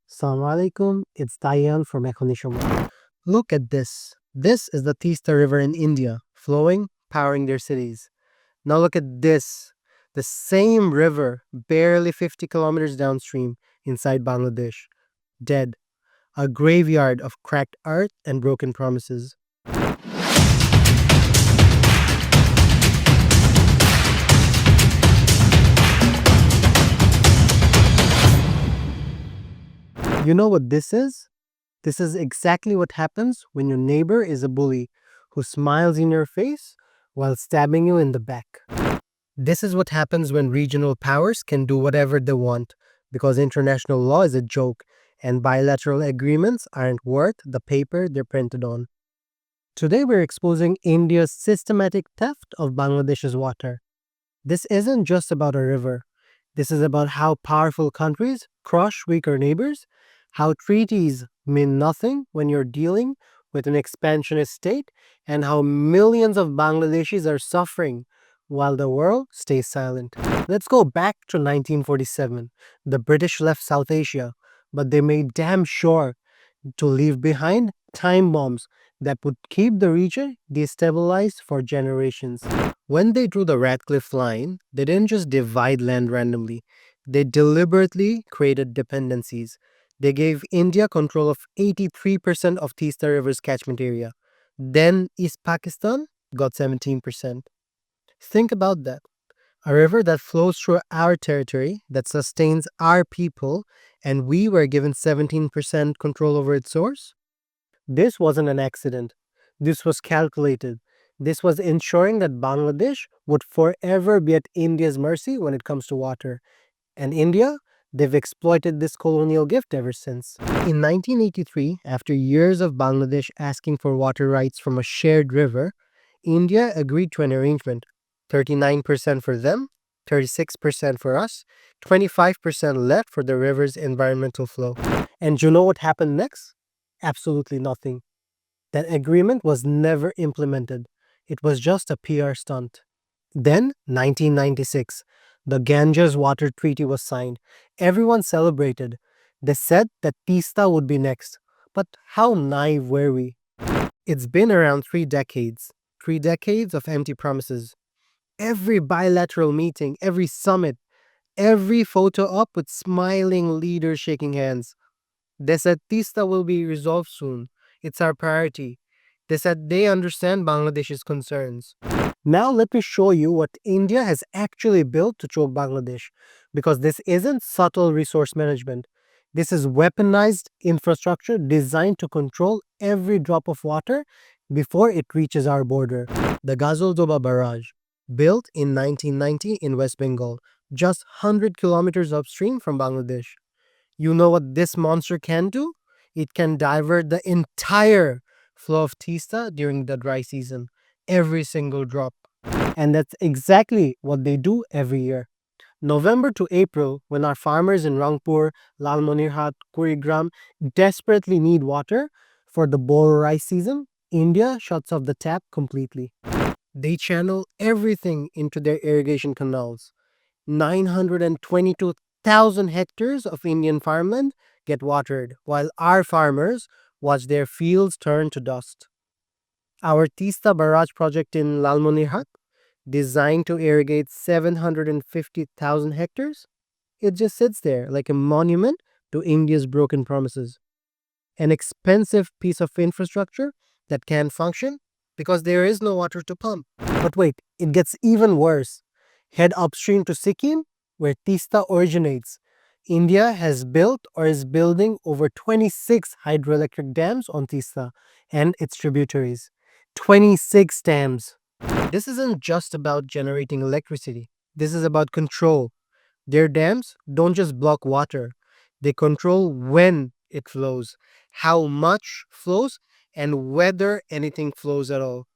Assalamu alaikum, it's Dayan from Ekhoni Shomoi. Look at this. This is the Teesta River in India, flowing, powering their cities. Now look at this. The same river, barely 50 kilometers downstream, inside Bangladesh. Dead. A graveyard of cracked art and broken promises. You know what this is? This is exactly what happens when your neighbor is a bully who smiles in your face while stabbing you in the back. This is what happens when regional powers can do whatever they want because international law is a joke and bilateral agreements aren't worth the paper they're printed on. Today we're exposing India's systematic theft of Bangladesh's water. This isn't just about a river. This is about how powerful countries crush weaker neighbors, how treaties mean nothing when you're dealing with an expansionist state, and how millions of Bangladeshis are suffering while the world stays silent. Let's go back to 1947. The British left South Asia, but they made damn sure to leave behind time bombs that would keep the region destabilized for generations. When they drew the Radcliffe Line, they didn't just divide land randomly, they deliberately created dependencies. They gave India control of 83% of Teesta River's catchment area. Then East Pakistan got 17%. Think about that. A river that flows through our territory, that sustains our people, and we were given 17% control over its source? This wasn't an accident. This was calculated. This was ensuring that Bangladesh would forever be at India's mercy when it comes to water. And India, they've exploited this colonial gift ever since. In 1983, after years of Bangladesh asking for water rights from a shared river, India agreed to an arrangement: 39% for them, 36% for us, 25% left for the river's environmental flow. And you know what happened next? Absolutely nothing. That agreement was never implemented. It was just a PR stunt. Then, 1996, the Ganges Water Treaty was signed. Everyone celebrated. They said that Teesta would be next. But how naive were we? It's been around 3 decades. 3 decades of empty promises. Every bilateral meeting, every summit, every photo op with smiling leaders shaking hands. They said Teesta will be resolved soon. It's our priority. They said they understand Bangladesh's concerns. Now let me show you what India has actually built to choke Bangladesh, because this isn't subtle resource management. This is weaponized infrastructure designed to control every drop of water before it reaches our border. The Ghazal barrage, built in 1990 in West Bengal, just 100 kilometers upstream from Bangladesh. You know what this monster can do? It can divert the entire flow of Teesta during the dry season, every single drop. And that's exactly what they do every year. November to April, when our farmers in Rangpur, Lalmonirhat, Kurigram desperately need water for the borer rice season, India shuts off the tap completely. They channel everything into their irrigation canals. 922,000 hectares of Indian farmland get watered, while our farmers watch their fields turn to dust. Our Teesta Barrage project in Lalmonirhat, designed to irrigate 750,000 hectares, it just sits there like a monument to India's broken promises. An expensive piece of infrastructure that can't function because there is no water to pump. But wait, it gets even worse. Head upstream to Sikkim, where Teesta originates. India has built or is building over 26 hydroelectric dams on Teesta and its tributaries. 26 dams. This isn't just about generating electricity. This is about control. Their dams don't just block water, they control when it flows, how much flows, and whether anything flows at all.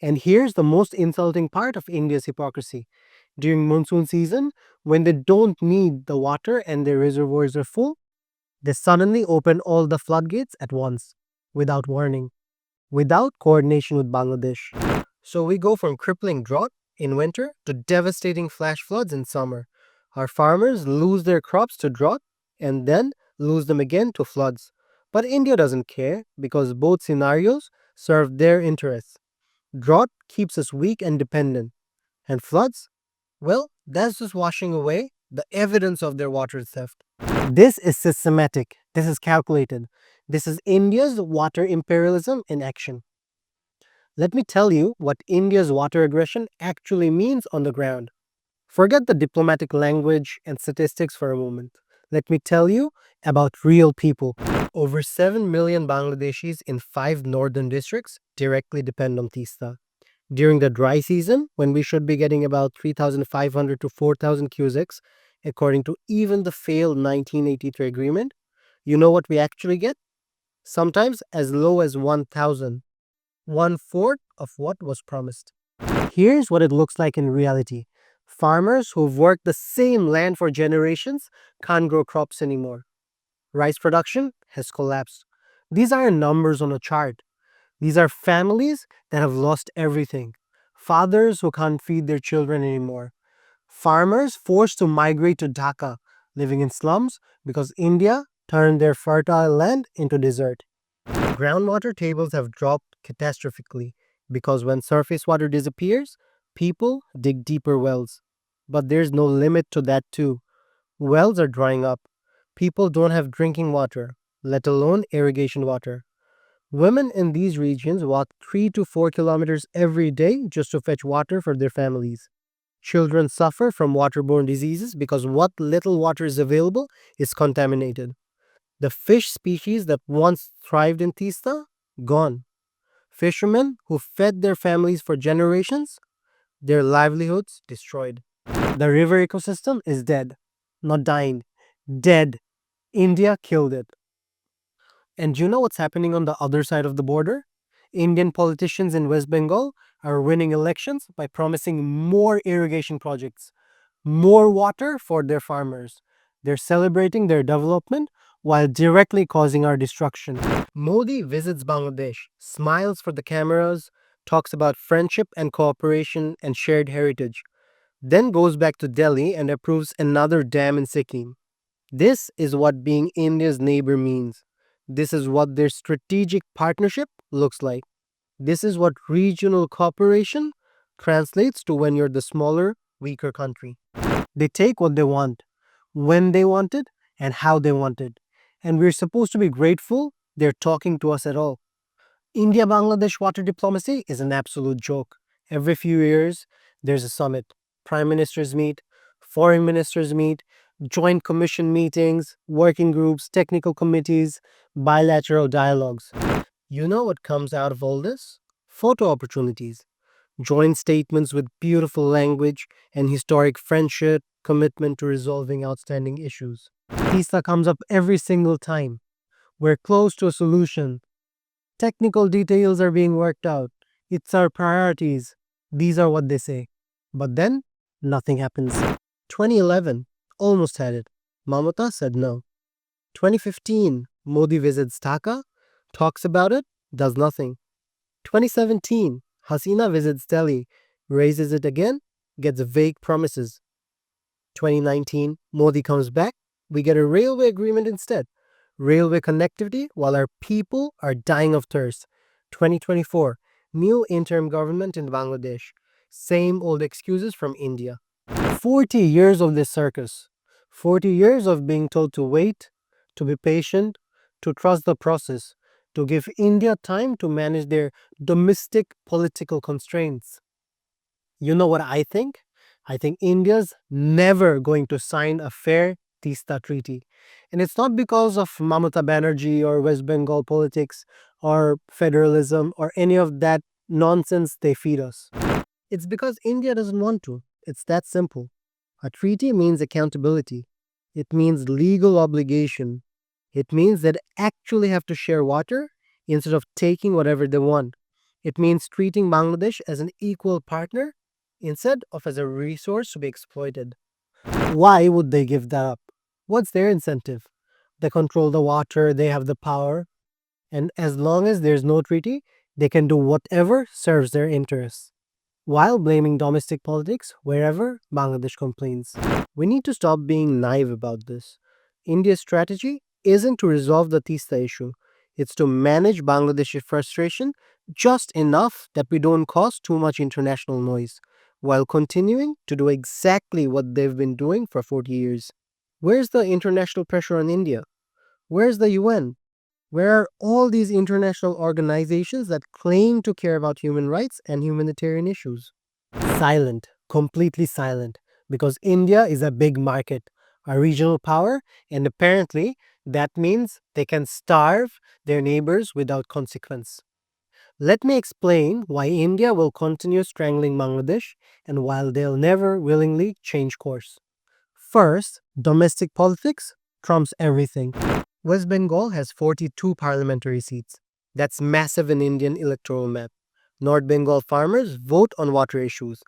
And here's the most insulting part of India's hypocrisy. During monsoon season, when they don't need the water and their reservoirs are full, they suddenly open all the floodgates at once, without warning, without coordination with Bangladesh. So we go from crippling drought in winter to devastating flash floods in summer. Our farmers lose their crops to drought, and then lose them again to floods. But India doesn't care because both scenarios serve their interests. Drought keeps us weak and dependent, and floods, well, that's just washing away the evidence of their water theft. This is systematic. This is calculated. This is India's water imperialism in action. Let me tell you what India's water aggression actually means on the ground. Forget the diplomatic language and statistics for a moment. Let me tell you about real people. Over 7 million Bangladeshis in 5 northern districts directly depend on Teesta. During the dry season, when we should be getting about 3,500 to 4,000 cusics, according to even the failed 1983 agreement, you know what we actually get? Sometimes as low as 1,000, one fourth of what was promised. Here's what it looks like in reality. Farmers who've worked the same land for generations can't grow crops anymore. Rice production has collapsed. These aren't numbers on a chart. These are families that have lost everything. Fathers who can't feed their children anymore. Farmers forced to migrate to Dhaka, living in slums because India turned their fertile land into desert. Groundwater tables have dropped catastrophically because when surface water disappears, people dig deeper wells. But there's no limit to that, too. Wells are drying up. People don't have drinking water, let alone irrigation water. Women in these regions walk 3 to 4 kilometers every day just to fetch water for their families. Children suffer from waterborne diseases because what little water is available is contaminated. The fish species that once thrived in Teesta, gone. Fishermen who fed their families for generations, their livelihoods destroyed. The river ecosystem is dead, not dying, dead. India killed it. And you know what's happening on the other side of the border? Indian politicians in West Bengal are winning elections by promising more irrigation projects, more water for their farmers. They're celebrating their development while directly causing our destruction. Modi visits Bangladesh, smiles for the cameras, talks about friendship and cooperation and shared heritage, then goes back to Delhi and approves another dam in Sikkim. This is what being India's neighbor means. This is what their strategic partnership looks like. This is what regional cooperation translates to when you're the smaller, weaker country. They take what they want, when they want it, and how they want it. And we're supposed to be grateful they're talking to us at all. India Bangladesh water diplomacy is an absolute joke. Every few years, there's a summit. Prime ministers meet, foreign ministers meet, joint commission meetings, working groups, technical committees, bilateral dialogues. You know what comes out of all this? Photo opportunities, joint statements with beautiful language and historic friendship, commitment to resolving outstanding issues. TISA comes up every single time. We're close to a solution. Technical details are being worked out. It's our priorities. These are what they say. But then, nothing happens. 2011, almost had it. Mamata said no. 2015, Modi visits Dhaka, talks about it, does nothing. 2017, Hasina visits Delhi, raises it again, gets vague promises. 2019, Modi comes back, we get a railway agreement instead. Railway connectivity while our people are dying of thirst. 2024, new interim government in Bangladesh. Same old excuses from India. 40 years of this circus. 40 years of being told to wait, to be patient, to trust the process, to give India time to manage their domestic political constraints. You know what I think? I think India's never going to sign a fair Teesta treaty. And it's not because of Mamata Banerjee or West Bengal politics or federalism or any of that nonsense they feed us. It's because India doesn't want to. It's that simple. A treaty means accountability. It means legal obligation. It means that actually have to share water instead of taking whatever they want. It means treating Bangladesh as an equal partner instead of as a resource to be exploited. Why would they give that up? What's their incentive? They control the water, they have the power, and as long as there's no treaty, they can do whatever serves their interests, while blaming domestic politics wherever Bangladesh complains. We need to stop being naive about this. India's strategy isn't to resolve the Teesta issue, it's to manage Bangladeshi frustration just enough that we don't cause too much international noise, while continuing to do exactly what they've been doing for 40 years. Where's the international pressure on India? Where's the UN? Where are all these international organizations that claim to care about human rights and humanitarian issues? Silent, completely silent, because India is a big market, a regional power, and apparently that means they can starve their neighbors without consequence. Let me explain why India will continue strangling Bangladesh and while they'll never willingly change course. First, domestic politics trumps everything. West Bengal has 42 parliamentary seats. That's massive in Indian electoral map. North Bengal farmers vote on water issues.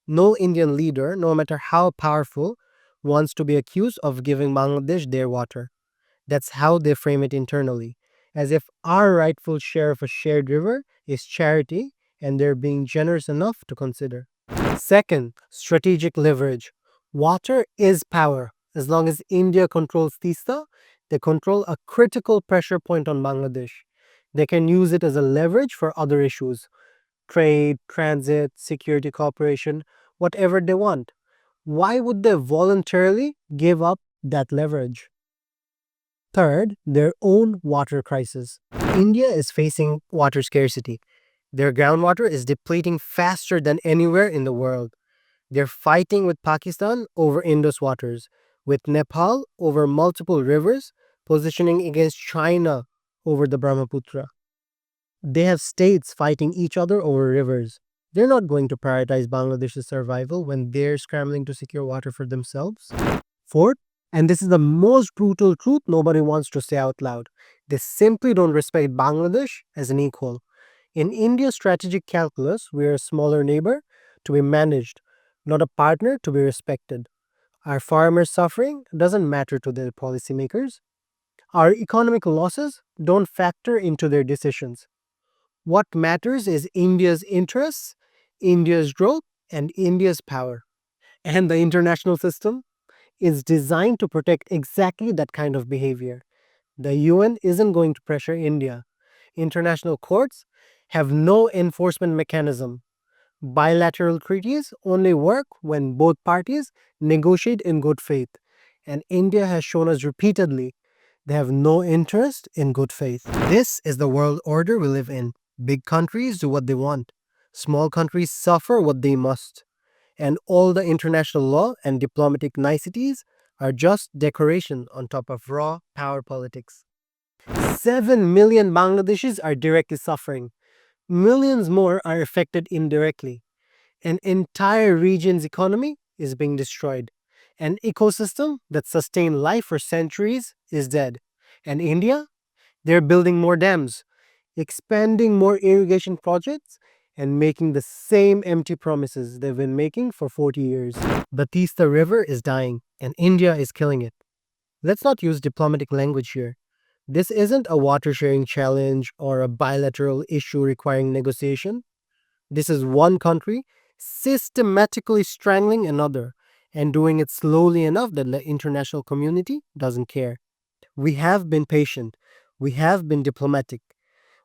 No Indian leader, no matter how powerful, wants to be accused of giving Bangladesh their water. That's how they frame it internally, as if our rightful share of a shared river is charity and they're being generous enough to consider. Second, strategic leverage. Water is power. As long as India controls Teesta, they control a critical pressure point on Bangladesh. They can use it as a leverage for other issues trade, transit, security cooperation, whatever they want. Why would they voluntarily give up that leverage? Third, their own water crisis. India is facing water scarcity. Their groundwater is depleting faster than anywhere in the world. They're fighting with Pakistan over Indus waters, with Nepal over multiple rivers, positioning against China over the Brahmaputra. They have states fighting each other over rivers. They're not going to prioritize Bangladesh's survival when they're scrambling to secure water for themselves. Fourth, and this is the most brutal truth nobody wants to say out loud, they simply don't respect Bangladesh as an equal. In India's strategic calculus, we are a smaller neighbor to be managed, not a partner to be respected. Our farmers' suffering doesn't matter to their policymakers. Our economic losses don't factor into their decisions. What matters is India's interests, India's growth, and India's power. And the international system is designed to protect exactly that kind of behavior. The UN isn't going to pressure India. International courts have no enforcement mechanism. Bilateral treaties only work when both parties negotiate in good faith. And India has shown us repeatedly they have no interest in good faith. This is the world order we live in. Big countries do what they want. Small countries suffer what they must. And all the international law and diplomatic niceties are just decoration on top of raw power politics. 7 million Bangladeshis are directly suffering. Millions more are affected indirectly. An entire region's economy is being destroyed. An ecosystem that sustained life for centuries is dead. And India? They're building more dams, expanding more irrigation projects, and making the same empty promises they've been making for 40 years. The Teesta River is dying, and India is killing it. Let's not use diplomatic language here. This isn't a water sharing challenge or a bilateral issue requiring negotiation. This is one country systematically strangling another and doing it slowly enough that the international community doesn't care. We have been patient. We have been diplomatic.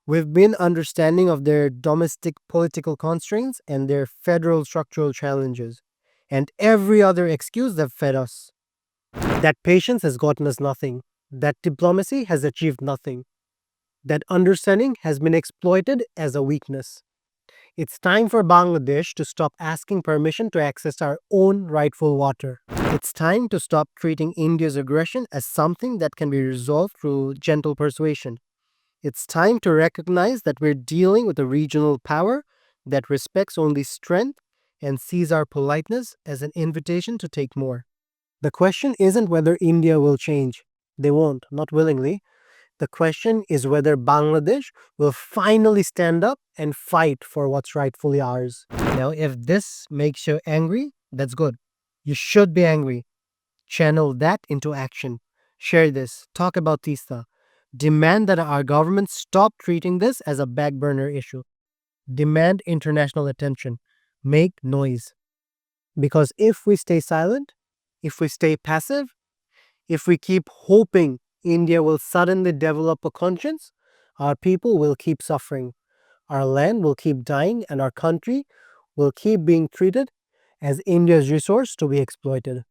We've been understanding of their domestic political constraints and their federal structural challenges, and every other excuse they've fed us. That patience has gotten us nothing. That diplomacy has achieved nothing. That understanding has been exploited as a weakness. It's time for Bangladesh to stop asking permission to access our own rightful water. It's time to stop treating India's aggression as something that can be resolved through gentle persuasion. It's time to recognize that we're dealing with a regional power that respects only strength and sees our politeness as an invitation to take more. The question isn't whether India will change. They won't, not willingly. The question is whether Bangladesh will finally stand up and fight for what's rightfully ours. Now, if this makes you angry, that's good. You should be angry. Channel that into action. Share this. Talk about Teesta. Demand that our government stop treating this as a back burner issue. Demand international attention. Make noise. Because if we stay silent, if we stay passive, if we keep hoping India will suddenly develop a conscience, our people will keep suffering, our land will keep dying, and our country will keep being treated as India's resource to be exploited.